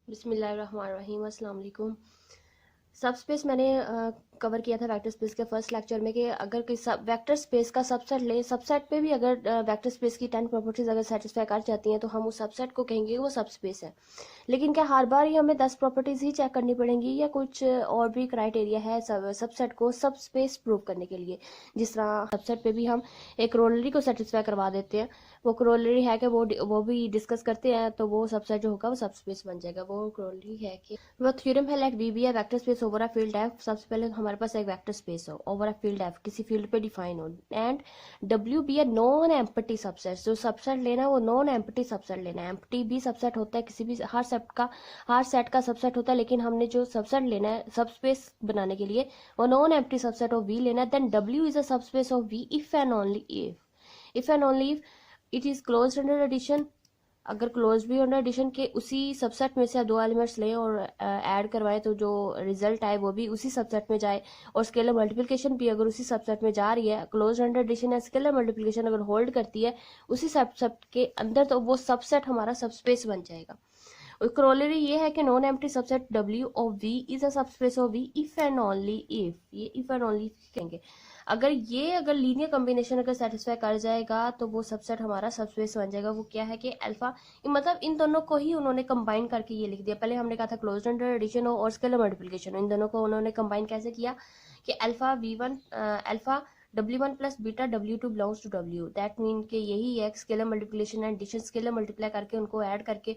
बिस्मिल्लाहिर्रहमानिर्रहीम, अस्सलाम वालेकुम। सबस्पेस मैंने कवर किया था वेक्टर स्पेस के फर्स्ट लेक्चर में कि अगर कोई वेक्टर स्पेस का सबसेट लें, सबसेट पे भी अगर वेक्टर स्पेस की 10 प्रॉपर्टीज अगर सेटिस्फाई कर जाती हैं तो हम उस सबसेट को कहेंगे वो सबस्पेस है। लेकिन क्या हर बार ही हमें 10 प्रॉपर्टीज ही चेक करनी पड़ेंगी या कुछ और भी क्राइटेरिया है सबसेट को सब स्पेस प्रूव करने के लिए? जिस तरह सबसेट पे भी हम एक करोलरी को सेटिस्फाई करवा देते हैं, वो करोलरी है कि वो भी डिस्कस करते हैं तो वो सबसेट जो होगा वो सब स्पेस बन जाएगा। वो करोलरी है कि वो थ्योरम है, लेट वी बी है vector space over a field F. सबसे पहले हमारे पास एक वेक्टर स्पेस हो ओवर अ फील्ड एफ, किसी फील्ड पे डिफाइन हो, and W be a non empty subset. जो सबसेट लेना है वो नॉन एम्प्टी सबसेट लेना है। एम्प्टी भी सबसेट होता है, किसी भी हर सेट का सबसेट होता है, लेकिन हमने जो सबसेट लेना है सब स्पेस बनाने के लिए वो non empty subset of V लेना है। Then W is a subspace of V if and only if it is closed under addition. अगर क्लोज भी अंडर एडिशन के उसी सबसेट में से आप दो एलिमेंट्स लें और ऐड करवाएं तो जो रिजल्ट आए वो भी उसी सबसेट में जाए, और स्केलर मल्टीप्लिकेशन भी अगर उसी सबसेट में जा रही है, क्लोज अंडर एडिशन या स्केलर मल्टीप्लिकेशन अगर होल्ड करती है उसी सबसेट के अंदर, तो वो सबसेट हमारा सबस्पेस बन जाएगा। और क्रोलरी ये है कि non empty subset W of we is a subspace of V if and only if, ये इफ एंड ओनली कहेंगे। अगर लीनियर कॉम्बिनेशन अगर सेटिस्फाई कर जाएगा तो वो सबसेट हमारा सबस्पेस बन जाएगा। वो क्या है कि अल्फा, मतलब इन दोनों को ही उन्होंने कंबाइन करके ये लिख दिया। पहले हमने कहा था क्लोज्ड अंडर एडिशन हो और स्केलर मल्टीप्लिकेशन हो, इन दोनों को उन्होंने कंबाइन कैसे किया कि alpha W1 plus beta W2 belongs to W। That mean कि यही है scalar multiplication and addition, scalar multiply करके उनको ऐड करके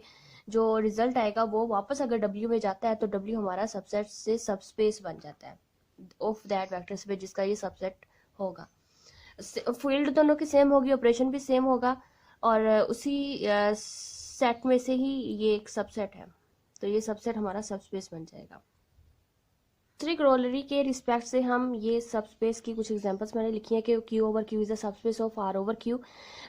जो रिजल्ट आएगा वो वापस अगर W में जाता है तो W हमारा सबसेट से सबस्पेस बन जाता है ऑफ दैट वेक्टर स्पेस जिसका ये सबसेट होगा। फील्ड दोनों की सेम होगी, ऑपरेशन भी सेम होगा, और उसी सेट में से ही ये एक सबसेट है, तो ये सबसेट हमारा सबस्पेस बन जाएगा। दूसरी क्रोलरी के रिस्पेक्ट से हम ये सबस्पेस की कुछ एग्जांपल्स मैंने लिखी है कि Q over Q is a subspace of R over Q।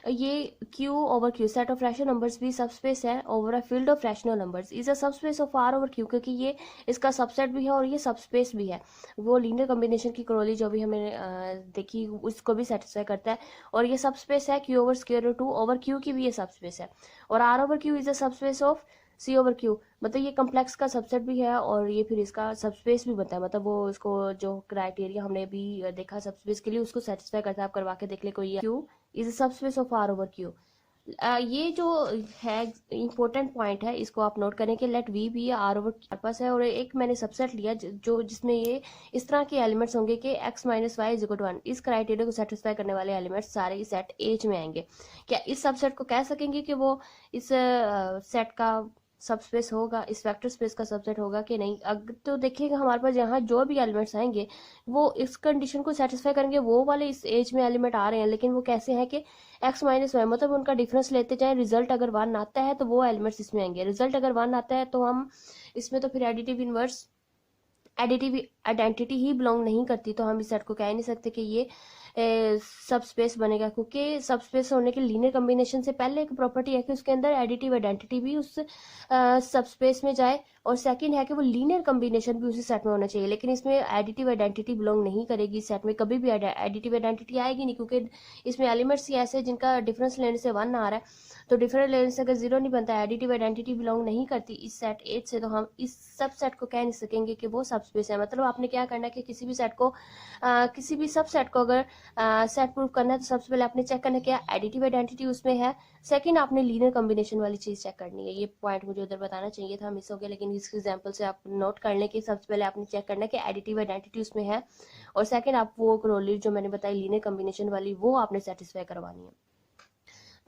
ये Q over Q set of rational numbers भी सबस्पेस है over a field of rational numbers is a subspace of R over Q, क्योंकि ये इसका subset भी है और ये सबस्पेस भी है। वो लीनियर कॉम्बिनेशन की क्रोलरी जो भी हमें देखी उसको भी सेटिस्फाई करता है, और ये सबस्पेस है Q over square root 2 over Q की भी ये सबस्पेस है। और R over Q is a subspace of C over Q, मतलब ये कम्प्लेक्स का सबसेट भी है और ये फिर इसका सबस्पेस भी बनता है। मतलब वो इसको जो क्राइटेरिया हमने भी देखा सबस्पेस के लिए उसको सेटिस्फाई करता है। आप करवा के देख ले कोई। Q is subspace of R over Q। ये जो है इंपॉर्टेंट पॉइंट है, इसको आप नोट करें कि लेट वी भी आर ओवर पास है, और एक मैंने सबसेट लिया जो जिसमें ये इस तरह के एलिमेंट्स होंगे कि x minus Y is equal to 1। इस क्राइटेरिया को सेटिस्फाई करने वाले एलिमेंट्स सारे इस सेट एच में आएंगे। क्या इस सबसेट को कह सकेंगे कि वो इस सेट का सबस्पेस होगा, इस वेक्टर स्पेस का सबसेट होगा कि नहीं? अगर तो देखिएगा हमारे पास यहाँ जो भी एलिमेंट्स आएंगे वो इस कंडीशन को सेटिस्फाई करेंगे, वो वाले इस एज में एलिमेंट आ रहे हैं, लेकिन वो कैसे हैं कि x माइनस वाई, मतलब उनका डिफरेंस लेते जाए। रिजल्ट अगर 1 आता है तो वो एलिमेंट्स इसमें आएंगे, रिजल्ट अगर 1 आता है तो हम इसमें तो फिर एडिटिव आइडेंटिटी ही बिलोंग नहीं करती, तो हम इस सेट को कह नहीं सकते कि ये सब स्पेस बनेगा, क्योंकि सब स्पेस होने के लीनियर कॉम्बिनेशन से पहले एक प्रॉपर्टी है कि उसके अंदर एडिटिव आइडेंटिटी भी उस सब स्पेस में जाए, और सेकंड है कि वो लीनियर कॉम्बिनेशन भी उसी सेट में होना चाहिए। लेकिन इसमें एडिटिव आइडेंटिटी बिलोंग नहीं करेगी इस सेट में, कभी भी एडिटिव आइडेंटिटी आएगी नहीं, क्योंकि इसमें एलिमेंट्स ही ऐसे जिनका डिफरेंस लेने से 1 आ रहा है, तो डिफरेंस लेने से अगर 0 नहीं बनता, एडिटिव आइडेंटिटी बिलोंग नहीं करती इस सेट एच से, तो हम इस सब सेट को कह नहीं सकेंगे कि वो सब स्पेस है। मतलब आपने क्या करना है कि किसी भी सेट को किसी भी सब सेट को अगर सेट प्रूफ करना है तो सबसे पहले आपने चेक करना है क्या एडिटिव आइडेंटिटी उसमें है, सेकंड आपने लीनियर कॉम्बिनेशन वाली चीज चेक करनी है। ये पॉइंट मुझे उधर बताना चाहिए था, मिस हो गया, लेकिन इस एग्जांपल से आप नोट कर लें कि सबसे पहले आपने चेक करना है कि एडिटिव आइडेंटिटी उसमें है, और सेकंड आप वो क्रोलरी जो मैंने बताई लीनियर कॉम्बिनेशन वाली वो आपने सेटिस्फाई करवानी है।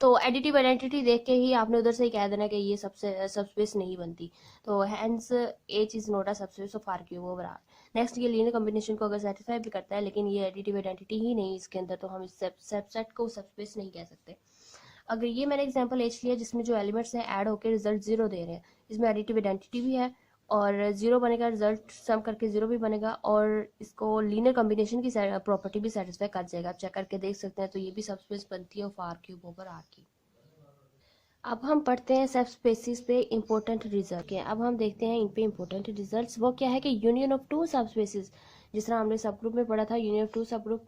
तो एडिटिव आइडेंटिटी देख के ही आपने उधर से ही कह देना कि ये सबसे सबस्पेस नहीं बनती, तो hence H is not a subspace of R cube over R. Next, ये लीनियर कॉम्बिनेशन को अगर सेटिस्फाई भी करता है लेकिन ये एडिटिव आइडेंटिटी ही नहीं इसके अंदर, तो हम इस सबसेट को सबस्पेस नहीं कह सकते। अगर ये मैंने एग्जांपल एच लिया जिसमें जो एलिमेंट्स हैं ऐड होकर रिजल्ट 0 दे रहे हैं, इसमें एडिटिव आइडेंटिटी भी है और 0 बनेगा, रिजल्ट सम करके 0 भी बनेगा, और इसको लीनियर कॉम्बिनेशन की प्रॉपर्टी भी सेटिस्फाई कर जाएगा। आप चेक करके देख सकते हैं, तो ये भी सबस्पेस बनती है of R cube over R की। अब हम पढ़ते हैं सब स्पेसिस पे इंपॉर्टेंट रिजल्ट के। अब हम देखते हैं इन पे इंपॉर्टेंट रिजल्ट्स। वो क्या है कि union of two subspaces, जिस तरह हमने सब ग्रुप में पढ़ा था, union of two subgroup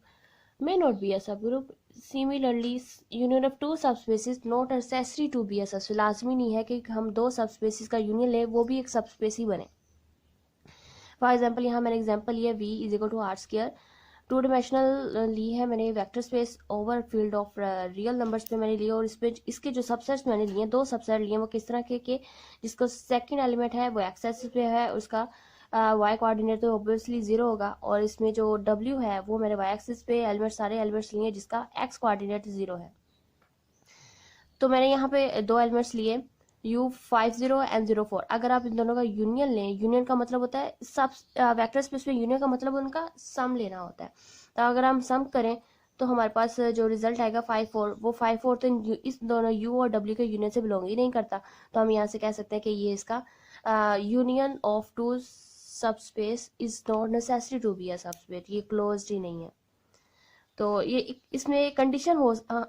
may not be a subgroup, similarly union of two subspaces not necessary to be a subspace, लाजमी नहीं है कि हम दो सबस्पेसिस का यूनियन लें वो भी एक सबस्पेस ही बने। फॉर एग्जाम्पल यहाँ मैंने एग्जाम्पल लिया v is equal to R square, two dimensional ली है मैंने vector space over field of real numbers पे मैंने लिया, और इस पे इसके जो सबसेट्स मैंने लिए, दो सबसेट लिए, वो किस तरह के जिसको सेकंड एलिमेंट है वो एक्स एक्सिस पे है, उसका वाई कोऑर्डिनेट तो ऑब्वियसली जीरो होगा, और इसमें जो w है वो मेरे वाई एक्सिस पे एलिमेंट सारे एलिमेंट्स लिए जिसका एक्स कोऑर्डिनेट जीरो है। तो मैंने यहाँ पे दो एलिमेंट्स लिए U50 and 04। अगर आप इन दोनों का यूनियन लें, यूनियन का मतलब होता है सब वेक्टर स्पेस में यूनियन का मतलब उनका सम लेना होता है। तो अगर हम सम करें तो हमारे पास जो रिजल्ट आएगा 54, वो 54 तो इस दोनों U और W के यूनियन से बिलोंग ही नहीं करता। तो हम यहाँ से कह सकते हैं कि ये इसका union of two subspace is not necessary to be a subspace, ये क्लोज्ड ही नहीं है। तो ये इसमें कंडीशन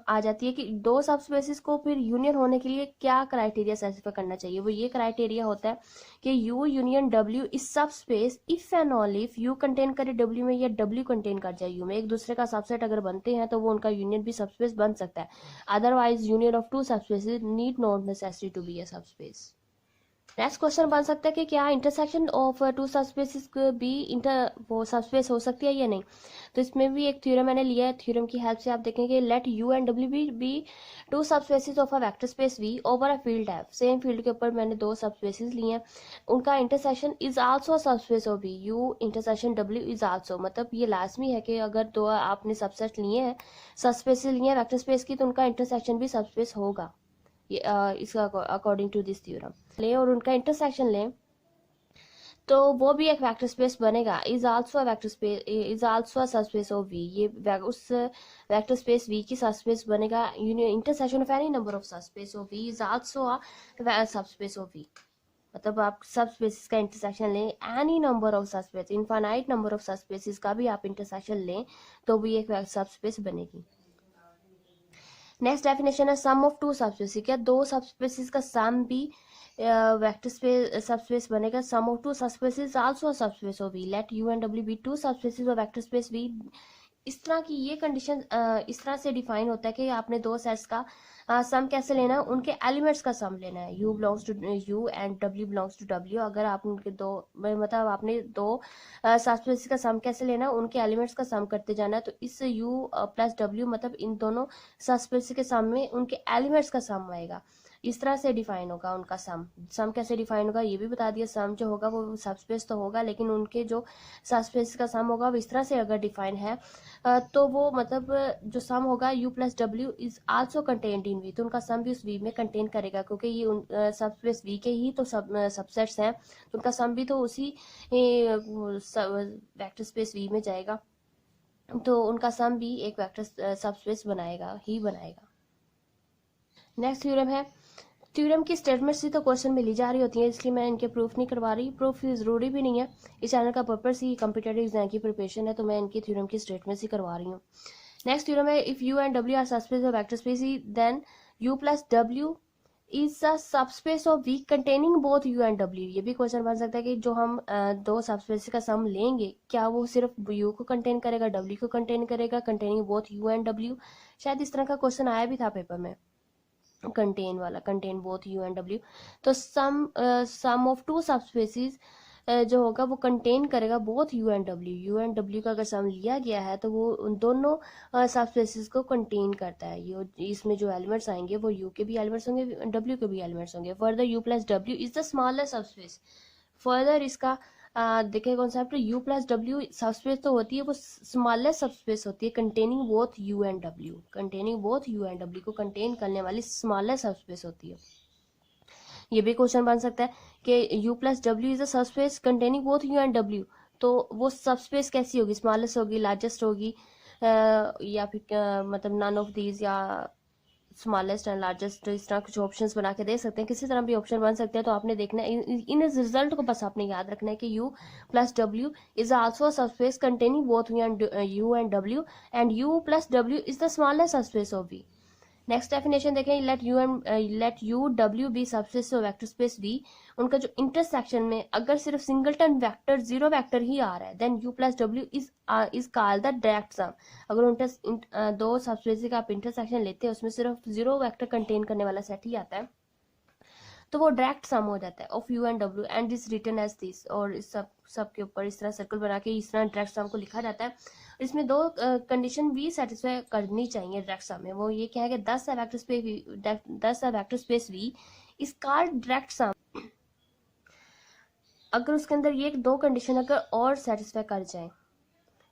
आ जाती है कि दो सबस्पेसिस को फिर यूनियन होने के लिए क्या क्राइटेरिया सेटिस्फाई करना चाहिए। वो ये क्राइटेरिया होता है कि you union W is subspace if and only if you contain करे डब्ल्यू में या डब्ल्यू कंटेन कर जाए यू में। एक दूसरे का सबसेट अगर बनते हैं तो वो उनका यूनियन भी सबस्पेस बन सकता है। Otherwise union of two subspaces need not necessary to be a subspace. Next question बन सकता है कि क्या इंटरसेक्शन ऑफ टू सबस्पेसिस भी वो सबस्पेस हो सकती है या नहीं। तो इसमें भी एक थ्योरम मैंने लिया है, थ्योरम की हेल्प से आप देखेंगे let U and W be two subspaces of a vector space V over a field F. Same field के ऊपर मैंने दो सबस्पेसिस लिए हैं, उनका intersection is also a subspace of V, U intersection W is also. मतलब ये लाजमी है कि अगर दो आपने सबसेट लिए हैं, सबस्पेसिस लिए हैं वेक्टर स्पेस की, तो उनका इंटरसेक्शन भी सबस्पेस होगा। ये इसका अकॉर्डिंग टू दिस थ्योरम लें और उनका इंटरसेक्शन लें तो वो भी एक वेक्टर स्पेस बनेगा। Is also vector space is also subspace of V, ये उस वेक्टर स्पेस वी की सबस्पेस बनेगा। Intersection of any number of subspace of we is also a subspace of V. मतलब आप सबस्पेसिस का इंटरसेक्शन लें, any number of subspace, infinite number of subspaces का भी आप इंटरसेक्शन लें तो भी एक सबस्पेस बनेगी। नेक्स्ट डेफिनेशन है सम ऑफ टू सबस्पेसिस। क्या दो सबस्पेसिस का सम भी वेक्टर स्पेस सबस्पेस बनेगा। Sum of two subspaces also subspace of V, let U and W be two subspaces of vector space V. इस तरह की ये कंडीशन इस तरह से डिफाइन होता है कि आपने दो सेट्स का सम कैसे लेना है, उनके एलिमेंट्स का सम लेना है। u belongs to u and w belongs to w। अगर आप उनके दो मतलब आपने दो सबस्पेसिस का सम कैसे लेना है, उनके एलिमेंट्स का सम करते जाना है। तो इस u प्लस w मतलब इन दोनों सबस्पेसिस के सम में उनके एलिमेंट्स का सम आएगा। इस तरह से डिफाइन होगा उनका सम। सम कैसे डिफाइन होगा ये भी बता दिया। सम जो होगा वो सबस्पेस तो होगा, लेकिन उनके जो सबस्पेस का सम होगा वो इस तरह से अगर डिफाइन है तो वो मतलब जो सम होगा u plus W is also contained in v, तो उनका सम भी उस v में कंटेन करेगा, क्योंकि ये सबस्पेस v के ही तो सबसेट्स हैं, तो उनका सम भी तो उसी वेक्टर स्पेस v में जाएगा, तो उनका सम भी एक वेक्टर सबस्पेस बनाएगा ही बनाएगा। नेक्स्ट थ्योरम है, थ्योरम की स्टेटमेंट्स ही तो क्वेश्चन में ली जा रही होती है, इसलिए मैं इनके प्रूफ नहीं करवा रही। प्रूफ ज़रूरी भी नहीं है, इस चैनल का पर्पस ही कॉम्पिटिटिव एग्जाम की प्रिपरेशन है, तो मैं इनकी थ्योरम की स्टेटमेंट्स ही करवा रही हूँ। नेक्स्ट थ्योरम है if U and W are subspace of vector space then U plus W is a subspace of V containing both U and W. ये भी क्वेश्चन बन सकता है कि जो हम दो सबस्पेस का सम लेंगे क्या वो सिर्फ यू को कंटेन करेगा, डब्ल्यू को कंटेन करेगा, containing both U and W. शायद इस तरह का क्वेश्चन आया भी था पेपर में, कंटेन वाला, contain both U and W. तो सम ऑफ टू सबस्पेसिस जो होगा वो कंटेन करेगा both U and W. You and W का अगर सम लिया गया है तो वो उन दोनों सबस्पेसिस को कंटेन करता है। ये इसमें जो एलिमेंट्स आएंगे वो यू के भी एलिमेंट्स होंगे, डब्ल्यू के भी एलिमेंट्स होंगे। Further you plus W is the smallest subspace. Further इसका देखिए concept, you plus W subspace तो होती है, वो स्मॉलेस्ट सबस्पेस होती है containing both U and W. Containing both U and W को कंटेन करने वाली स्मॉलेस्ट सबस्पेस होती है। ये भी क्वेश्चन बन सकता है कि you plus W is a subspace containing both U and W, तो वो सबस्पेस कैसी होगी, स्मॉलेस्ट होगी, लार्जेस्ट होगी, या फिर मतलब नन ऑफ दीज, या स्मॉलेस्ट एंड लार्जेस्ट, इस तरह कुछ ऑप्शंस बना के दे सकते हैं। किसी तरह भी ऑप्शन बन सकते हैं, तो आपने देखना है इन रिजल्ट को बस आपने याद रखना है कि u plus W is also subspace containing both U and W and u plus W is the smallest subspace of v। Next definition देखें, let U W be subspace of vector space V. उनका जो intersection में अगर सिर्फ singleton vector zero vector ही आ रहा है, then U plus W is called the direct sum. अगर दो सबस्पेस का आप इंटरसेक्शन लेते हैं उसमें सिर्फ जीरो वेक्टर कंटेन करने वाला सेट ही आता है तो वो डायरेक्ट सम हो जाता है of u and W and is written as this. और इस सब के ऊपर इस तरह सर्कल बना के इस तरह डायरेक्ट सम को लिखा जाता है। इसमें दो कंडीशन भी सेटिस्फाई करनी चाहिए डायरेक्ट सम में। वो ये क्या है कि 10 vector space v is called direct sum अगर उसके अंदर ये दो कंडीशन अगर और सेटिस्फाई कर जाए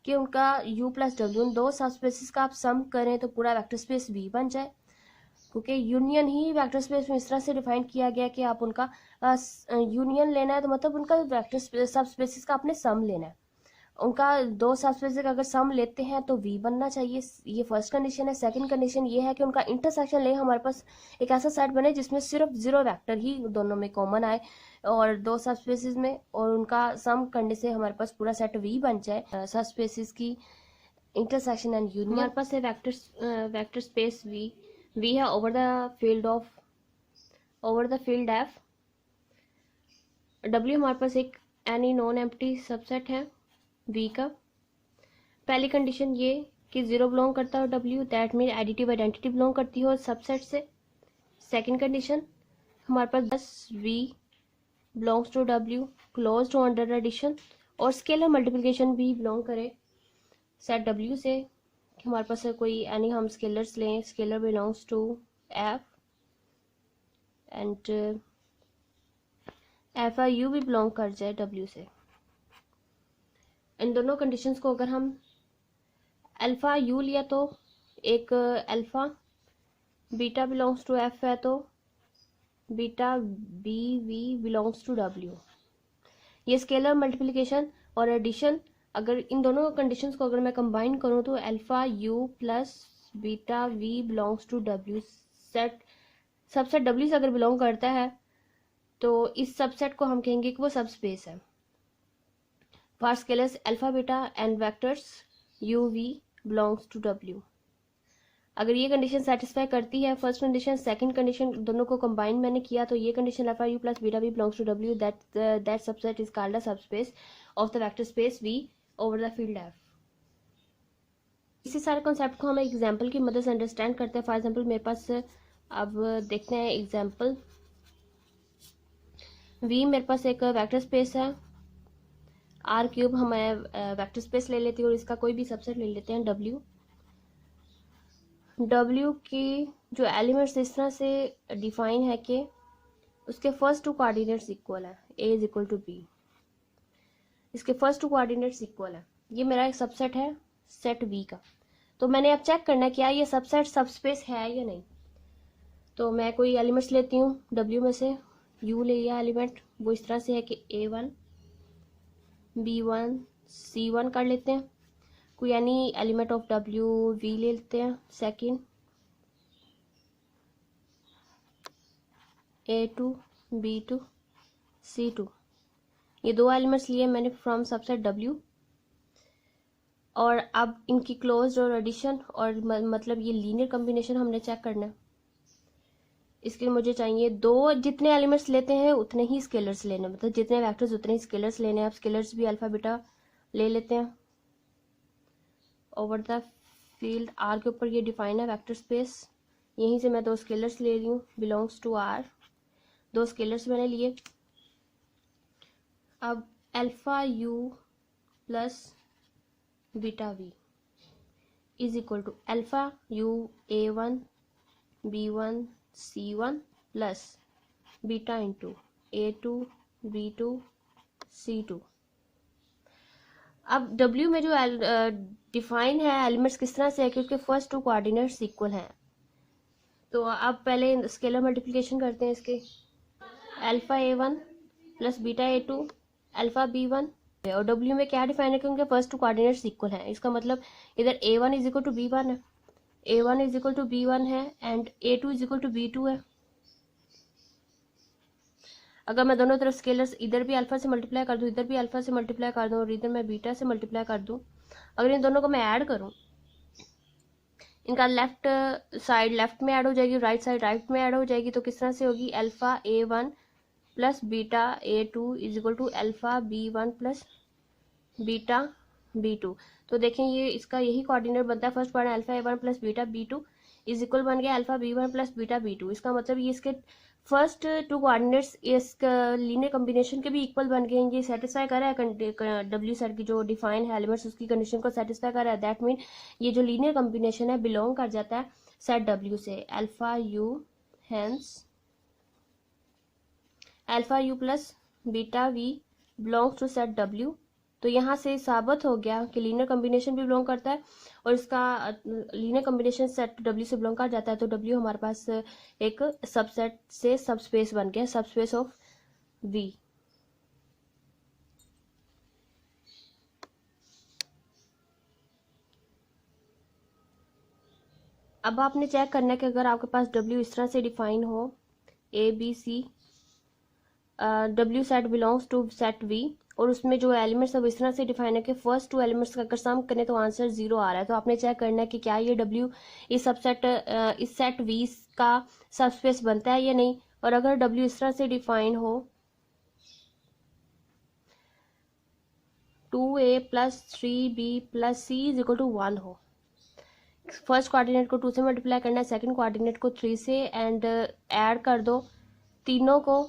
कि उनका u प्लस डब्ल्यू उन दो सब स्पेसिस का आप सम करें तो पूरा वेक्टर स्पेस v बन जाए। क्योंकि यूनियन ही वेक्टर स्पेस में इस तरह से डिफाइन किया गया कि आप उनका यूनियन लेना है तो मतलब उनका वेक्टर सब स्पेसिस का आपने सम लेना है। उनका दो सब स्पेसिस का अगर सम लेते हैं तो v बनना चाहिए, ये फर्स्ट कंडीशन है। सेकंड कंडीशन ये है कि उनका इंटरसेक्शन ले हमारे पास एक ऐसा सेट बने जिसमें सिर्फ जीरो वेक्टर ही दोनों में कॉमन आए और दो सब स्पेसिस में, और उनका सम करने से हमारे पास पूरा सेट v बन जाए। सब स्पेसिस की इंटरसेक्शन एंड यूनियन हमारे पास है वेक्टर स्पेस v है over the field f। w हमारे पास एक एनी नॉन एम्प्टी सबसेट है v का। पहली कंडीशन ये कि जीरो बिलोंग करता हो w, that mean additive identity belong करती हो सबसेट से। सेकंड कंडीशन हमारे पास 10v belongs to w close to under addition, और स्केलर मल्टीप्लिकेशन भी बिलोंग करे सेट w से। हमारे पास कोई एनी हम स्केलर्स लें, scalar belongs to f and f I u भी बिलोंग कर जाए w से। इन दोनों कंडीशंस को अगर हम अल्फा यू लिया तो एक alpha, beta belongs to f है तो beta b v belongs to w। ये स्केलर मल्टीप्लिकेशन और एडिशन, अगर इन दोनों कंडीशंस को अगर मैं कंबाइन करूं तो alpha u plus beta v belongs to w set subset w से अगर बिलोंग करता है तो इस सबसेट को हम कहेंगे कि वो सब स्पेस है। For scalars alpha beta and vectors u v belongs to w। अगर ये कंडीशन सेटिस्फाई करती है फर्स्ट कंडीशन सेकंड कंडीशन दोनों को कंबाइन मैंने किया तो ये condition alpha u plus beta v belongs to w, that subset is called a subspace of the vector space v over the field f। इसी सारे कॉन्सेप्ट को हम एग्जांपल की मदद से अंडरस्टैंड करते हैं। फॉर एग्जांपल मेरे पास अब देखते हैं एग्जांपल v मेरे पास एक वेक्टर स्पेस है r क्यूब, हम वेक्टर स्पेस ले लेते हैं और इसका कोई भी सबसेट ले लेते हैं w की जो एलिमेंट्स इस तरह से डिफाइन है कि उसके फर्स्ट टू कोऑर्डिनेट्स इक्वल है, a is equal to b, इसके फर्स्ट टू कोऑर्डिनेट्स इक्वल है। ये मेरा एक सबसेट है सेट v का। तो मैंने अब चेक करना है क्या ये सबसेट सबस्पेस है या नहीं। तो मैं कोई एलिमेंट्स लेती हूँ w में से, u ले लिया एलिमेंट, वो इस तरह से है कि a1 b1 c1 कर लेते हैं। कोई any element of w v ले लेते हैं सेकंड, a2 b2 c2। ये दो एलिमेंट्स लिए मैंने फ्रॉम सबसेट w। और अब इनकी क्लोज्ड और एडिशन और मतलब ये लीनियर कॉम्बिनेशन हमने चेक करना है। इसके लिए मुझे चाहिए दो, जितने एलिमेंट्स लेते हैं उतने ही स्केलर्स लेने, मतलब जितने वेक्टर्स उतने ही स्केलर्स लेने हैं। आप स्केलर्स भी अल्फा बीटा ले लेते हैं ओवर द फील्ड r के ऊपर। ये डिफाइन है वेक्टर स्पेस, यहीं से मैं दो स्केलर्स ले रही हूँ बिलोंग्स टू r, दो स्केलर्स मैंने लिए। अब alpha u plus beta v is equal to alpha u a1 b1 c1 plus beta into a2 b2 c2। अब w में जो डिफाइन है एलिमेंट्स किस तरह से है क्योंकि फर्स्ट टू कोऑर्डिनेट्स इक्वल हैं। तो अब पहले स्केलर मल्टीप्लिकेशन करते हैं इसके, alpha a1 plus beta a2 alpha b1, और w में क्या डिफाइन है क्योंकि फर्स्ट टू कोऑर्डिनेट्स इक्वल हैं। इसका मतलब इधर a1 is equal to b1 है, a1 is equal to b1 है and a2 is equal to b2 है। अगर मैं दोनों तरफ स्केलर्स इधर भी अल्फा से मल्टीप्लाई कर दूं, इधर भी अल्फा से मल्टीप्लाई कर दूं और इधर मैं बीटा से मल्टीप्लाई कर दूं, अगर इन दोनों को मैं ऐड करूं, इनका लेफ्ट साइड लेफ्ट में ऐड हो जाएगी, राइट साइड राइट में ऐड हो जाएगी। तो किस तरह से होगी, alpha A1 plus beta A2 is equal to alpha B1 plus beta B2। तो देखें ये इसका यही कोऑर्डिनेट बनता है, first point alpha A1 plus beta B2 is equal बन गया alpha B1 plus beta B2। इसका मतलब ये इसके फर्स्ट टू कोऑर्डिनेट्स इस लीनियर कॉम्बिनेशन के भी इक्वल बन गए हैं। ये सेटिस्फाई कर रहा है डब्ल्यू सेट की जो डिफाइन है एलिमेंट्स उसकी कंडीशन को सेटिस्फाई कर रहा है। दैट मीन ये जो लीनियर कॉम्बिनेशन है बिलोंग कर जाता है सेट डब्ल्यू से। Alpha u hence alpha u plus beta v belongs to set डब्ल्यू। तो यहाँ से साबित हो गया कि लीनियर कॉम्बिनेशन भी बिलोंग करता है और इसका लीनियर कॉम्बिनेशन सेट डब्ल्यू से बिलोंग कर जाता है। तो डब्ल्यू हमारे पास एक सबसेट से सबस्पेस बन गया, सबस्पेस ऑफ वी। अब आपने चेक करना है कि अगर आपके पास डब्ल्यू इस तरह से डिफाइन हो, ए बी सी, डब्ल्यू set belongs to set we, और उसमें जो एलिमेंट्स है वो इस तरह से डिफाइन है कि फर्स्ट टू एलिमेंट्स का अगर सम करें तो आंसर 0 आ रहा है। तो आपने चेक करना है कि क्या ये डब्ल्यू इस सबसेट इस सेट वी का सबस्पेस बनता है या नहीं। और अगर डब्ल्यू इस तरह से डिफाइन हो 2a plus 3b plus c is equal to 1 हो, फर्स्ट कोऑर्डिनेट को 2 से मल्टीप्लाई करना है, सेकंड कोऑर्डिनेट को 3 से, एंड ऐड कर दो तीनों को,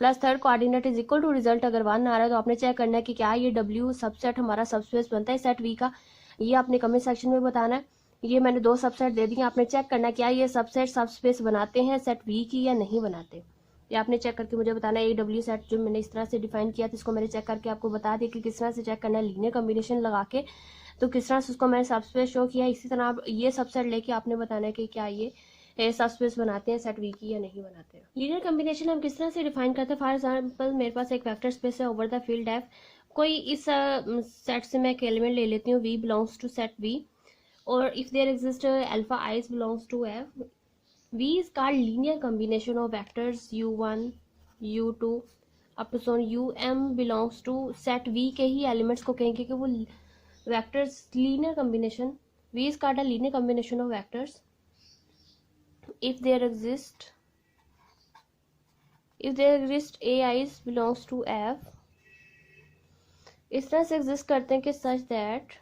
plus third coordinate is equal to result अगर 1 आ रहा है तो आपने चेक करना है कि क्या ये डब्ल्यू सबसेट हमारा सबस्पेस बनता है सेट वी का। ये आपने कमेंट सेक्शन में बताना है। ये मैंने 2 सबसेट दे दिए, आपने चेक करना है क्या ये सबसेट सबस्पेस बनाते हैं सेट वी की या नहीं बनाते। ये आपने चेक करके मुझे बताना है। ये डब्ल्यू सेट जो मैंने इस तरह से डिफाइन किया था इसको मैंने चेक करके आपको बता दिया कि किस तरह से चेक करना है लीनियर कॉम्बिनेशन लगा के, तो किस तरह से उसको मैंने सबस्पेस शो किया। इसी तरह आप ये सबसेट लेके आपने बताना है कि क्या ये सबस्पेस बनाते हैं सेट वी की या नहीं बनाते हैं। लीनियर कॉम्बिनेशन हम किस तरह से डिफाइन करते हैं। फॉर एग्जांपल मेरे पास एक वेक्टर स्पेस है ओवर द फील्ड एफ, कोई इस सेट से मैं एक एलिमेंट ले लेती हूँ v belongs to set we, और if there exist alpha i's belongs to F, v is called linear combination of vectors u1 u2 up to Son um belongs to set V के ही elements को कहेंगे कि वो vectors linear combination. V is called a linear combination of vectors if there exist ai's belongs to f, इस तरह से exist करते हैं कि such that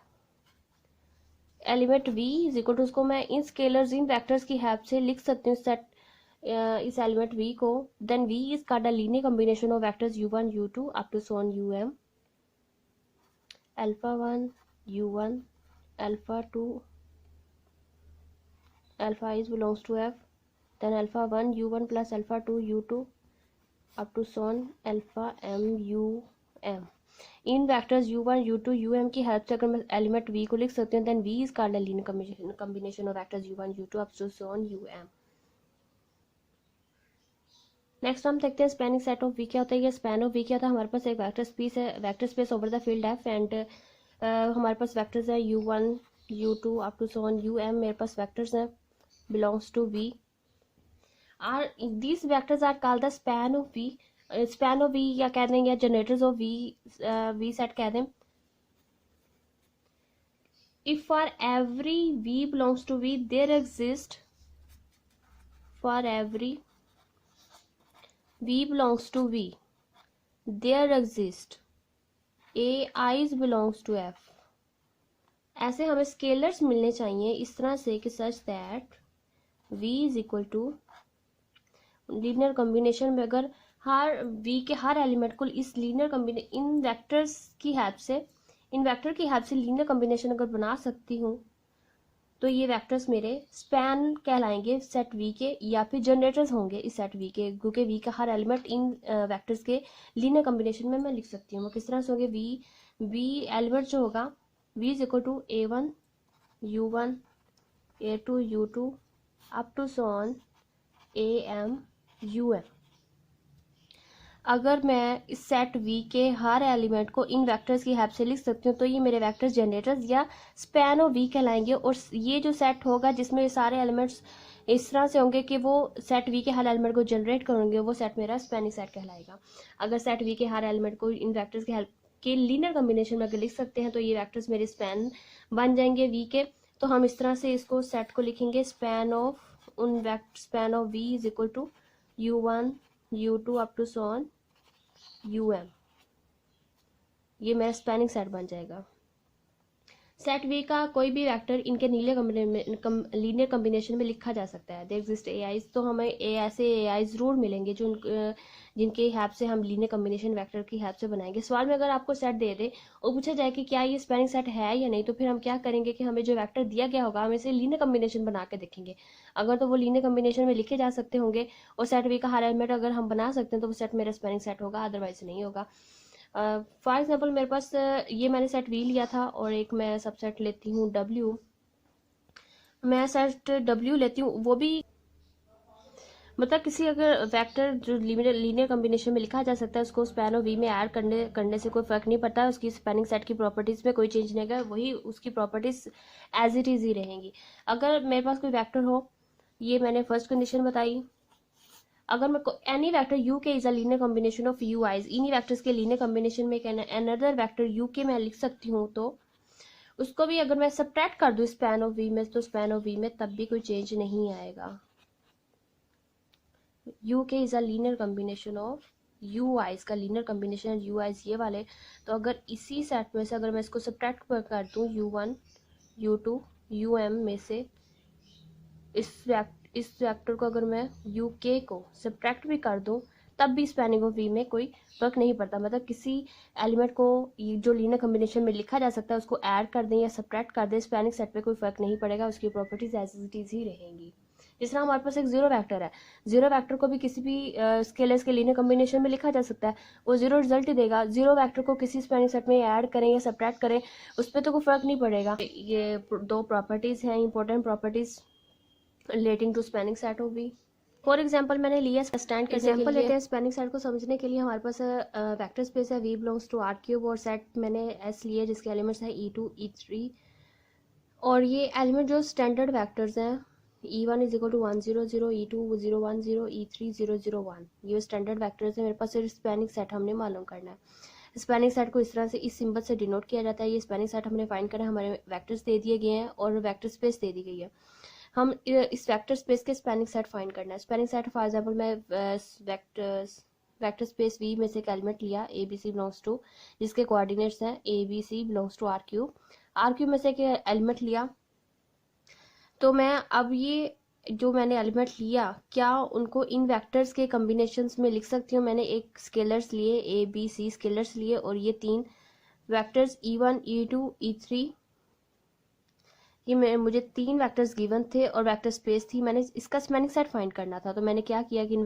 element v is equal to, उसको मैं इन स्केलर्स इन वेक्टर्स की हेल्प से लिख सकती हूँ सेट इस एलिमेंट v को। Then v is called a linear combination of vectors u1 u2 up to Son um, alpha 1 u1 alpha 2 alpha is belongs to f, then alpha 1 u1 plus alpha 2 u2 up to so on alpha m u m। इन vectors u1 u2 um की help से अगर मैं element v को लिख सकती हूँ then v is called a linear combination of vectors u1 u2 up to so on um। Next हम देखते हैं स्पैनिंग सेट ऑफ वी क्या होता है। ये स्पैन ऑफ वी क्या होता है, हमारे पास एक वेक्टर स्पेस है, vector space over the field f, and हमारे पास वेक्टर्स है u1 u2 up to so on um। मेरे पास वेक्टर्स हैं belongs to V. These vectors are called the span of V. Span of V या कह दें या generators of V set कह दें। If for every V belongs to V, there exist for every V belongs to V, there exist AI's belongs to F। ऐसे हमें scalars मिलने चाहिए इस तरह से कि such that v is equal to linear combination में अगर हर v के हर एलिमेंट को इस लीनियर कॉम्बिनेशन इन वेक्टर्स की हेल्प से, इन वेक्टर की हेल्प से लीनियर कॉम्बिनेशन अगर बना सकती हूँ तो ये वेक्टर्स मेरे स्पैन कहलाएंगे सेट v के, या फिर जनरेटर्स होंगे इस सेट v के, क्योंकि v का हर एलिमेंट इन वेक्टर्स के लीनियर कॉम्बिनेशन में मैं लिख सकती हूँ। वो किस तरह से होंगे, v एलिमेंट जो होगा v is equal to a1 u1 a2 u2 up to so on am um। अगर मैं इस सेट v के हर एलिमेंट को इन वेक्टर्स की हेल्प से लिख सकती हूँ तो ये मेरे वेक्टर्स जनरेटर्स या स्पैन ऑफ v कहलाएंगे। और ये जो सेट होगा जिसमें सारे एलिमेंट्स इस तरह से होंगे कि वो सेट v के हर एलिमेंट को जनरेट करेंगे, वो सेट मेरा स्पैनिंग सेट कहलाएगा। अगर सेट v के हर एलिमेंट को इन वेक्टर्स की हेल्प के लीनियर कॉम्बिनेशन में अगर लिख सकते हैं तो ये वेक्टर्स मेरे स्पैन बन जाएंगे v के। तो हम इस तरह से इसको सेट को लिखेंगे, span of we is equal to u1 u2 up to so on um। ये मेरा स्पैनिंग सेट बन जाएगा। सेट वी का कोई भी वेक्टर इनके लीनियर कम्बिनेशन में लिखा जा सकता है। दे एग्जिस्ट एआईज, तो हमें ऐसे एआई जरूर मिलेंगे जो जिनके हेल्प से हम लीनियर कम्बिनेशन वेक्टर की हेल्प से बनाएंगे। सवाल में अगर आपको सेट दे दे और पूछा जाए कि क्या ये स्पैनिंग सेट है या नहीं, तो फिर हम क्या करेंगे कि हमें जो वेक्टर दिया गया होगा हम इसे लीनियर कम्बिनेशन बना के देखेंगे। अगर तो वो लीनियर कम्बिनेशन में लिखे जा सकते होंगे और सेट वी का हर एलिमेंट अगर हम बना सकते हैं तो वो सेट मेरा स्पैनिंग सेट होगा, अदरवाइज नहीं होगा। फॉर एग्जाम्पल मेरे पास ये मैंने सेट वी लिया था और एक मैं सबसेट लेती हूँ डब्ल्यू। मैं सेट डब्ल्यू लेती हूँ, वो भी मतलब किसी अगर वेक्टर जो लीनियर कम्बिनेशन में लिखा जा सकता है उसको स्पैन ऑफ वी में ऐड करने से कोई फर्क नहीं पड़ता, उसकी स्पैनिंग सेट की प्रॉपर्टीज में कोई चेंज नहीं आएगा, वही उसकी प्रॉपर्टीज एज इट इज ही रहेंगी। अगर मेरे पास कोई वेक्टर हो, ये मैंने फर्स्ट कंडीशन बताई, अगर मैं एनी वेक्टर यू के is a linear combination of you eyes, इन्हीं वेक्टर्स के लीनियर कॉम्बिनेशन में अनदर वेक्टर यू के मैं लिख सकती हूँ, तो उसको भी अगर मैं सब्ट्रैक्ट कर दूँ स्पैन ऑफ वी में, तो स्पैन ऑफ वी में तब भी कोई चेंज नहीं आएगा। यू के is a linear combination of you eyes का लीनियर कॉम्बिनेशन यू आईज ये वाले, तो अगर इसी सेट में से अगर मैं इसको सब्ट्रैक्ट कर दूँ u1 u2 um में से इस वेक्टर को अगर मैं यू के को सब्ट्रैक्ट भी कर दूं तब भी स्पैनिंग ऑफ वी में कोई फर्क नहीं पड़ता। मतलब किसी एलिमेंट को जो लीनियर कॉम्बिनेशन में लिखा जा सकता है उसको ऐड कर दें या सब्ट्रैक्ट कर दें, स्पैनिंग सेट पे कोई फर्क नहीं पड़ेगा, उसकी प्रॉपर्टीज एज इट इज ही रहेंगी। जिस तरह हमारे पास एक जीरो वेक्टर है, जीरो वेक्टर को भी किसी भी स्केलर्स के लीनियर कॉम्बिनेशन में लिखा जा सकता है, वो जीरो रिजल्ट ही देगा। जीरो वेक्टर को किसी स्पैनिंग सेट में ऐड करें या सब्ट्रैक्ट करें उस पर तो कोई फर्क नहीं पड़ेगा। ये दो प्रॉपर्टीज हैं, important properties relating to spanning set of v. For example मैंने लिया स्टैंड करने एग्जाम्पल लेते हैं स्पैनिंग सेट को समझने के लिए। हमारे पास वेक्टर स्पेस है v belongs to are cube और सेट मैंने एस लिया जिसके एलिमेंट्स है e2 e3 और ये एलिमेंट जो स्टैंडर्ड वेक्टर्स हैं e1 is equal to 100 e2 010 e3 001, ये स्टैंडर्ड वेक्टर्स हैं। मेरे पास सिर्फ स्पैनिंग सेट हमने मालूम करना है। स्पैनिंग सेट को इस तरह से इस सिंबल से डिनोट किया जाता है। ये स्पैनिंग सेट हमने फाइंड करना है, हमारे वेक्टर्स दे दिए गए हैं और वेक्टर स्पेस दे दी गई है। हम इस वेक्टर स्पेस के स्पैनिंग सेट फाइंड करना है। स्पैनिंग सेट फॉर एग्जांपल मैं वेक्टर स्पेस वी में से एक एलिमेंट लिया a b c belongs to, जिसके कोऑर्डिनेट्स हैं a b c belongs to are cube में से एक एलिमेंट लिया। तो मैं अब ये जो मैंने एलिमेंट लिया क्या उनको इन वेक्टर्स के कॉम्बिनेशंस में लिख सकती हूँ। मैंने एक स्केलर्स लिए ए बी सी स्केलर्स लिए और ये तीन वेक्टर्स e1 e2 e3, ये मुझे तीन वेक्टर्स गिवन थे और वेक्टर स्पेस थी। मैंने इसका स्पैनिंग सेट फाइंड करना था, तो मैंने क्या किया कि इन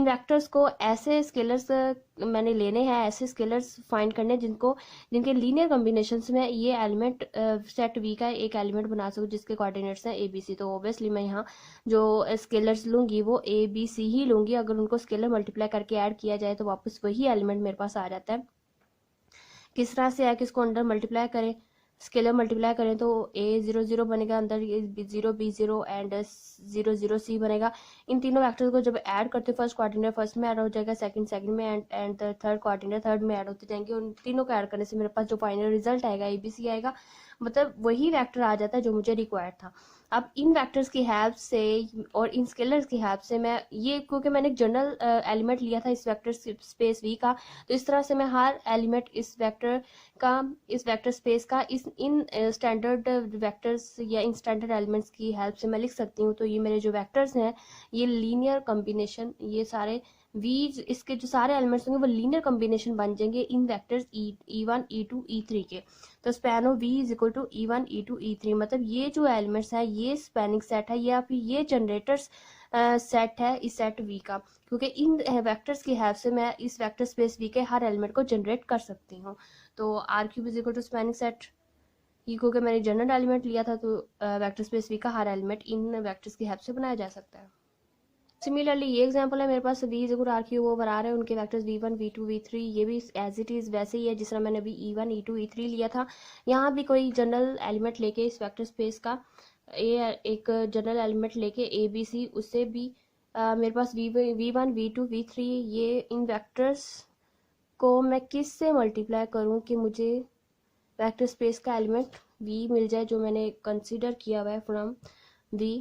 वेक्टर्स को ऐसे स्केलर्स मैंने लेने हैं, ऐसे स्केलर्स फाइंड करने जिनके लीनियर कॉम्बिनेशंस में ये एलिमेंट सेट वी का एक एलिमेंट बना सकूँ जिसके कोऑर्डिनेट्स हैं ए बी सी। तो ऑब्वियसली मैं यहाँ जो स्केलर्स लूँगी वो ए बी सी ही लूँगी। अगर उनको स्केलर मल्टीप्लाई करके ऐड किया जाए तो वापस वही एलिमेंट मेरे पास आ जाता है। किस तरह से है कि इसको अंदर मल्टीप्लाई करें, स्केलर मल्टीप्लाई करें तो a00 बनेगा, अंदर जीरो b0 एंड 00c बनेगा। इन तीनों वेक्टर्स को जब ऐड करते हैं फर्स्ट कोऑर्डिनेट फर्स्ट में ऐड हो जाएगा, सेकंड में एंड थर्ड कोऑर्डिनेट थर्ड में ऐड होते जाएंगे। उन तीनों को ऐड करने से मेरे पास जो फाइनल रिजल्ट आएगा abc आएगा, मतलब वही वेक्टर आ जाता है जो मुझे रिक्वायर्ड था। अब इन वेक्टर्स की हेल्प से और इन स्केलर्स की हेल्प से मैं ये, क्योंकि मैंने एक जनरल एलिमेंट लिया था इस वेक्टर स्पेस वी का, तो इस तरह से मैं हर एलिमेंट इस वेक्टर स्पेस का इन स्टैंडर्ड वेक्टर्स या इन स्टैंडर्ड एलिमेंट्स की हेल्प से मैं लिख सकती हूँ। तो ये मेरे जो वेक्टर्स हैं ये लीनियर कॉम्बिनेशन, ये सारे वी इसके जो सारे एलिमेंट्स होंगे वो लीनियर कॉम्बिनेशन बन जाएंगे इन वेक्टर्स e1 e2 e3 के। तो span of we is equal to e1 e2 e3, मतलब ये जो एलिमेंट्स है ये स्पैनिंग सेट है या फिर ये जनरेटर्स सेट है इस सेट वी का, क्योंकि इन वेक्टर्स की हेल्प से मैं इस वेक्टर स्पेस वी के हर एलिमेंट को जनरेट कर सकती हूँ। तो r cube is equal to spanning set, ये क्योंकि मैंने जनरल एलिमेंट लिया था तो वेक्टर स्पेस वी का हर एलिमेंट इन वेक्टर्स की हेल्प से बनाया जा सकता है। सिमिलरली ये एग्जांपल है मेरे पास V is equal to are cube over R है, उनके वेक्टर्स v1 v2 v3, ये भी एज इट इज वैसे ही है जिस तरह मैंने अभी e1 e2 e3 लिया था। यहाँ भी कोई जनरल एलिमेंट लेके इस वेक्टर स्पेस का एक जनरल एलिमेंट लेके ए बी सी, उससे भी मेरे पास v1 v2 v3, ये इन वेक्टर्स को मैं किस से मल्टीप्लाई करूँ कि मुझे वेक्टर स्पेस का एलिमेंट वी मिल जाए जो मैंने कंसीडर किया हुआ है फ्रॉम वी।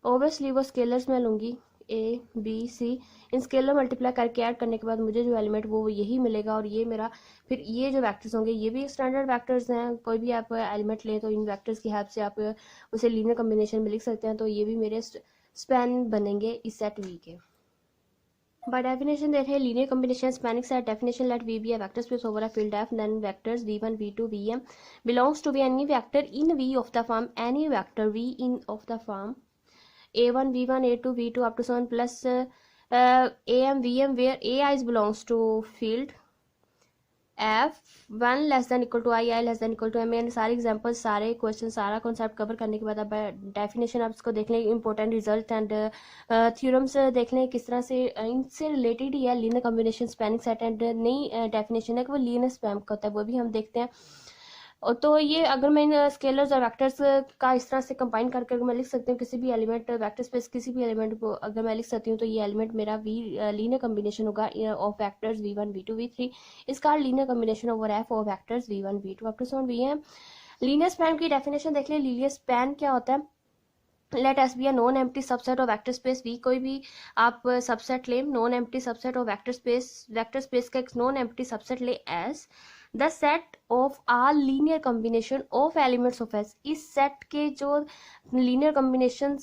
ओबियसली वो स्केलर्स मैं लूँगी ए बी सी, इन स्केलर मल्टीप्लाई करके ऐड करने के बाद मुझे जो एलिमेंट वो यही मिलेगा, और ये मेरा फिर ये जो वेक्टर्स होंगे ये भी स्टैंडर्ड वेक्टर्स हैं। कोई भी आप एलिमेंट लें तो इन वेक्टर्स की हेल्प से आप उसे लीनियर कॉम्बिनेशन में लिख सकते हैं, तो ये भी मेरे स्पैन बनेंगे इस सेट वी के। By definition, there है linear combination spanning set definition. Let V be a vector space over a field F. Then vectors V1, V2, Vm belongs to be any vector in V of the form any vector V in of the form A1, V1, A2, V2 up to 7 plus AM, VM where AI is belongs to field F1 less than equal to i less than equal to m. यानी सारे example, सारे question, सारा concept cover करने के बाद अब definition आप इसको देख लें, इंपॉर्टेंट रिजल्ट एंड थ्योरम्स देख लें किस तरह से इनसे रिलेटेड ही है linear combination spanning set. And नई डेफिनेशन है कि वो लीनियर स्पैम का होता है, वो भी हम देखते हैं। और तो ये अगर मैं स्केलर्स और वेक्टर्स का इस तरह से कंबाइन करके मैं लिख सकती हूँ किसी भी एलिमेंट वेक्टर स्पेस किसी भी एलिमेंट को अगर मैं लिख सकती हूँ, तो ये एलिमेंट मेरा वी लीनियर कॉम्बिनेशन होगा of vectors v1 v2 v3। इसका linear combination over f of vectors v1 v2 up to so v है। लीनियर स्पैन की डेफिनेशन देख लें। लीनियर स्पैन क्या होता है? Let s be a non empty subset of vector space v. कोई भी आप सबसेट लें, non empty subset of vector space का एक नॉन एम्प्टी सबसेट ले s the set of are linear combination of elements of s. इस set के जो लीनियर कॉम्बिनेशन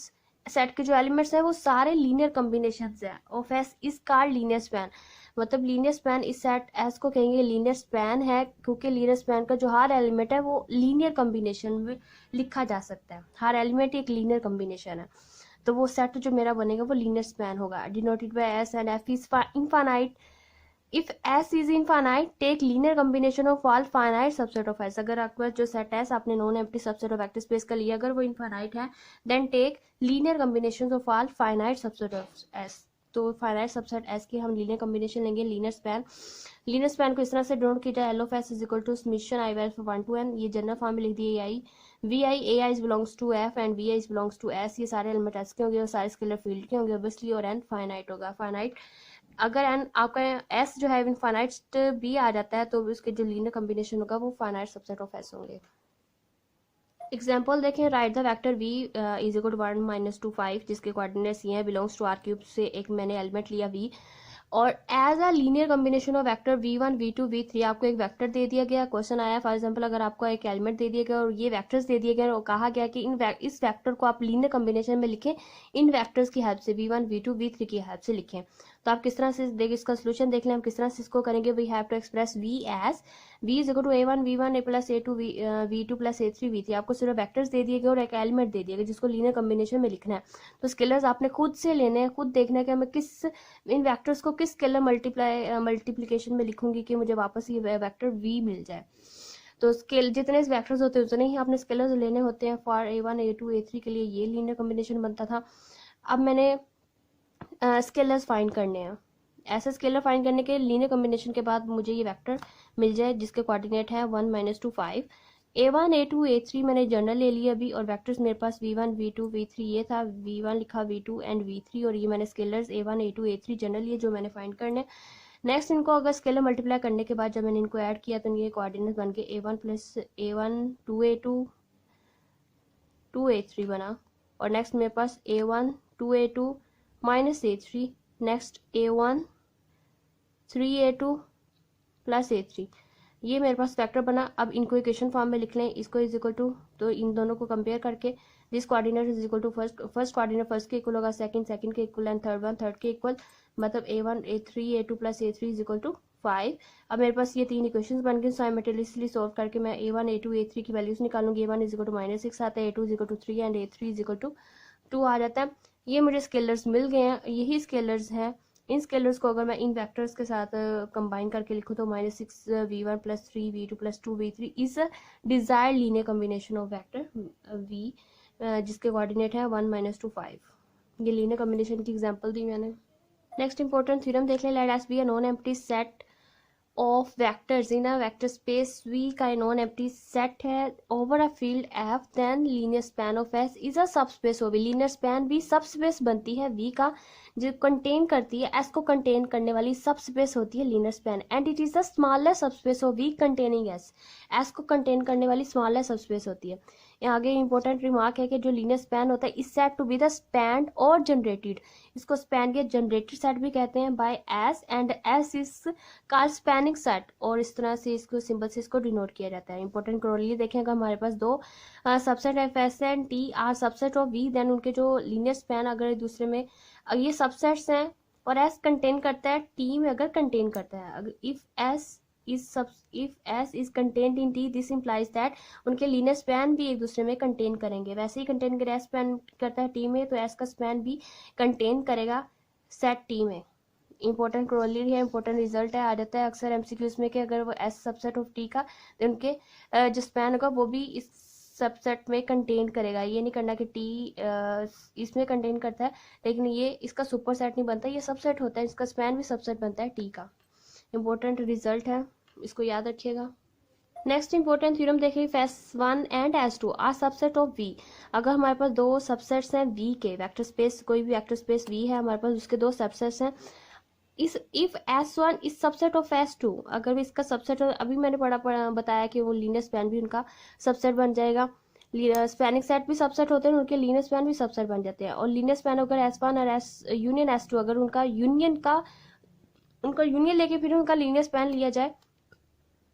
सेट के जो एलिमेंट्स हैं वो सारे लीनियर कॉम्बिनेशन हैं of S is called linear span. मतलब लीनियर स्पैन इस सेट एस को कहेंगे लीनियर स्पैन है, क्योंकि लीनियर स्पैन का जो हर एलिमेंट है वो लीनियर कॉम्बिनेशन में लिखा जा सकता है। हर एलिमेंट एक लीनियर कॉम्बिनेशन है, तो वो सेट जो मेरा बनेगा वो लीनियर स्पैन होगा। Denoted by s and f is infinite. If s is infinite take linear combination of all finite subset of s. अगर आपका जो सेट एस आपने non empty subset of vector space का लिया, अगर वो इनफाइनाइट है, then take linear combination of all finite subset of s. तो फाइनाइट सबसेट एस की हम लीनियर कॉम्बिनेशन लेंगे लीनियर स्पैन। लीनियर स्पैन को इस तरह से डिनोट किया जाए L of S is equal to summation I वेल फॉर 1 to n। ये जनरल फॉर्म में लिख दिए I V I A I belongs to F and V I belongs to S. ये सारे एलिमेंट एस के होंगे और सारे स्केलर फील्ड के होंगे ऑब्वियसली, और एन फाइनाइट होगा। फाइनाइट अगर एन आपका एस जो है इनफाइनाइट भी आ जाता है तो उसके जो लीनियर कॉम्बिनेशन होगा वो फाइनाइट सबसेट ऑफ एस होंगे। एग्जाम्पल देखें। Write the vector v is equal to 1 - 2 5 जिसके कोऑर्डिनेट्स ये हैं, बिलोंग्स टू आर क्यूब से एक मैंने एलिमेंट लिया v, और as a linear combination of vector v1 v2 v3 आपको एक वेक्टर दे दिया गया। क्वेश्चन आया फॉर एग्जांपल अगर आपको एक एलिमेंट दे दिया गया और ये वेक्टर्स दे दिए गए और कहा गया कि इस वेक्टर को आप लीनियर कॉम्बिनेशन में लिखें इन वेक्टर्स की हेल्प से v1 v2 v3 की हेल्प से लिखें। तो आप किस तरह से देख इसका सोल्यूशन देख लें हम किस तरह से इसको करेंगे। We have to express v as v is equal to a1 v1 a plus a2 v2 plus a3 v3। आपको सिर्फ वेक्टर्स दे दिए गए और एक एलिमेंट दे दिया गया जिसको लीनियर कॉम्बिनेशन में लिखना है। तो स्केलर्स आपने खुद से लेने हैं, खुद देखना है कि हमें किस इन वेक्टर्स को किस स्केलर मल्टीप्लिकेशन में लिखूंगी कि मुझे वापस ये वेक्टर v मिल जाए। तो स्केल जितने वेक्टर्स होते हैं उतने ही आपने स्केलर्स लेने होते हैं। फॉर a1 a2 a3 के लिए ये लीनियर कॉम्बिनेशन बनता था। अब मैंने स्केलर्स फाइंड करने हैं। ऐसे स्केलर फाइंड करने के लीनियर कॉम्बिनेशन के बाद मुझे ये वेक्टर मिल जाए जिसके कोऑर्डिनेट है 1 - 2 5। a1 a2 a3 मैंने जनरल ले लिया अभी, और वेक्टर्स मेरे पास v1 v2 v3 ये था, v1 लिखा v2 एंड v3, और ये मैंने scalars a1 a2 a3 general लिए जो मैंने फाइंड करने। नेक्स्ट इनको अगर स्केलर मल्टीप्लाई करने के बाद जब मैंने इनको ऐड किया तो ये कोऑर्डिनेट बन के a1 plus a1 2a2 2a3 बना, और नेक्स्ट मेरे पास a1 2a2 minus a3, next a1 3a2 plus a3, ये मेरे पास वेक्टर बना। अब इनको इक्वेशन फॉर्म में लिख लें, इसको इज इक्वल टू, तो इन दोनों को कंपेयर करके this coordinate is equal to first coordinate first के इक्वल होगा, सेकंड के इक्वल एंड थर्ड के इक्वल, मतलब a1 a3 a2 plus a3 is equal to 5। अब मेरे पास ये तीन इक्वेशंस बन गई। साइमल्टेनियसली सॉल्व करके मैं a1 a2 a3 की वैल्यूज निकालूंगी। a1 इज इक्वल टू -6 आता है, a2 is equal to 3 and a3 is equal to 2 आ जाता है। ये मुझे स्केलर्स मिल गए हैं, यही स्केलर्स हैं। इन स्केलर्स को अगर मैं इन वेक्टर्स के साथ कंबाइन करके लिखूं तो -6 v1 plus 3 v2 plus 2 v3 is a desired linear combination of vector v जिसके कोऑर्डिनेट है 1 - 2 5। ये लीनियर कॉम्बिनेशन की एग्जांपल दी मैंने। नेक्स्ट इंपॉर्टेंट थ्योरम देख लें। Let s be a non empty set of vectors in a vector space V का non empty set है over a field F, then linear span of S is a subspace of V। Linear span भी subspace बनती है V का, जो contain करती है S को कंटेन करने वाली सबस्पेस होती है linear span, and it is the smallest subspace of V containing S को कंटेन करने वाली स्मॉलेस्ट सबस्पेस होती है। यहाँ आगे इंपॉर्टेंट रिमार्क है कि जो लीनियर स्पैन होता है इस set to be the span और जनरेटेड, इसको स्पैन के जनरेटेड सेट भी कहते हैं by S, and S is called spanning set, और इस तरह से इसको सिंबल से इसको डिनोट किया जाता है। इंपॉर्टेंट क्रोनली देखेंगे, हमारे पास दो subset f s and t are subset of v, then उनके जो लीनियर स्पैन अगर एक दूसरे में ये सबसेट्स हैं और S कंटेन करता है टी में, अगर कंटेन करता है, अगर if S is contained in T, this implies that उनके लीनियर स्पैन भी एक दूसरे में कंटेन करेंगे। वैसे ही कंटेन करे S स्पैन करता है T में, तो S का स्पैन भी कंटेन करेगा सेट T में। इंपॉर्टेंट क्रोनली है, इंपॉर्टेंट रिजल्ट है, आ जाता है अक्सर एमसीक्यूज में कि अगर वो S सबसेट ऑफ T का, तो उनके जो स्पैन होगा वो भी इस सबसेट में कंटेन करेगा। ये नहीं करना कि T इसमें कंटेन करता है लेकिन ये इसका सुपर सेट नहीं बनता, ये सबसेट होता है, इसका स्पैन भी सबसेट बनता है T का। इंपॉर्टेंट रिजल्ट है, इसको याद रखिएगा। नेक्स्ट इंपॉर्टेंट थ्योरम देखिए, S1 and S2 are subset of V। अगर हमारे पास दो सबसेट्स हैं V के, वेक्टर स्पेस कोई भी वेक्टर स्पेस V है हमारे पास, उसके दो सबसेट्स हैं, इस if S1 is subset of S2, अगर भी इसका सबसेट, अभी मैंने बताया कि वो लीनियर स्पैन भी उनका सबसेट बन जाएगा। स्पैनिंग सेट भी सबसेट होते हैं, उनके लीनियर स्पैन भी सबसेट बन जाते हैं। और लीनियर स्पैन अगर S1 और यूनियन S2 अगर उनका यूनियन लेके फिर उनका लीनियर स्पैन लिया जाए,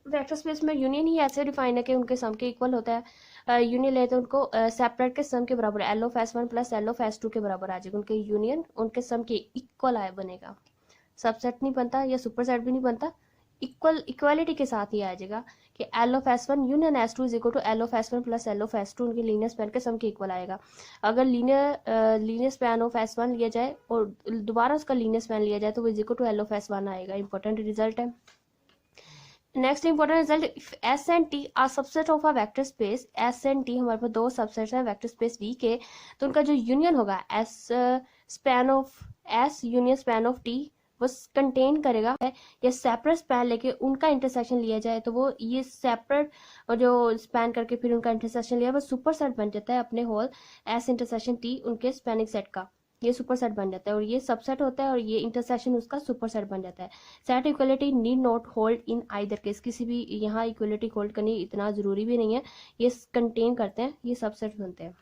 वेक्टर स्पेस में यूनियन ही ऐसे डिफाइन है कि उनके सम के इक्वल होता है। यूनियन लेते हैं उनको सेपरेट के सम के बराबर, L of S1 plus L of S2 के बराबर आ जाएगा, उनके यूनियन उनके सम के इक्वल आए बनेगा। सबसेट नहीं बनता या सुपर सेट भी नहीं बनता, इक्वालिटी के साथ ही आ जाएगा कि L of S1 union S2 is equal to L of S1 plus L of S2, उनके लीनियर स्पैन के सम के इक्वल आएगा। अगर लीनियर स्पैन ऑफ S1 लिया जाए और दोबारा उसका लीनियर स्पैन लिया जाए तो वो is equal to L of S1 आएगा। इंपॉर्टेंट रिजल्ट है। Next important result, if S and T are subset of a vector space, S and T हमारे पास दो सबसेट्स हैं वेक्टर स्पेस V के, तो उनका जो यूनियन होगा S span of S union span of T वो कंटेन करेगा या सेपरेट स्पैन लेके उनका इंटरसेक्शन लिया जाए तो वो ये सेपरेट और जो स्पैन करके फिर उनका इंटरसेक्शन लिया वो सुपर सेट बन जाता है अपने होल S इंटरसेक्शन T उनके स्पैनिंग सेट का, ये सुपर सेट बन जाता है। और ये सबसेट होता है और ये इंटरसेक्शन उसका सुपर सेट बन जाता है। Set equality need not hold in either case, किसी भी यहाँ इक्वलिटी होल्ड करनी इतना जरूरी भी नहीं है, ये कंटेन करते हैं, ये सबसेट बनते हैं।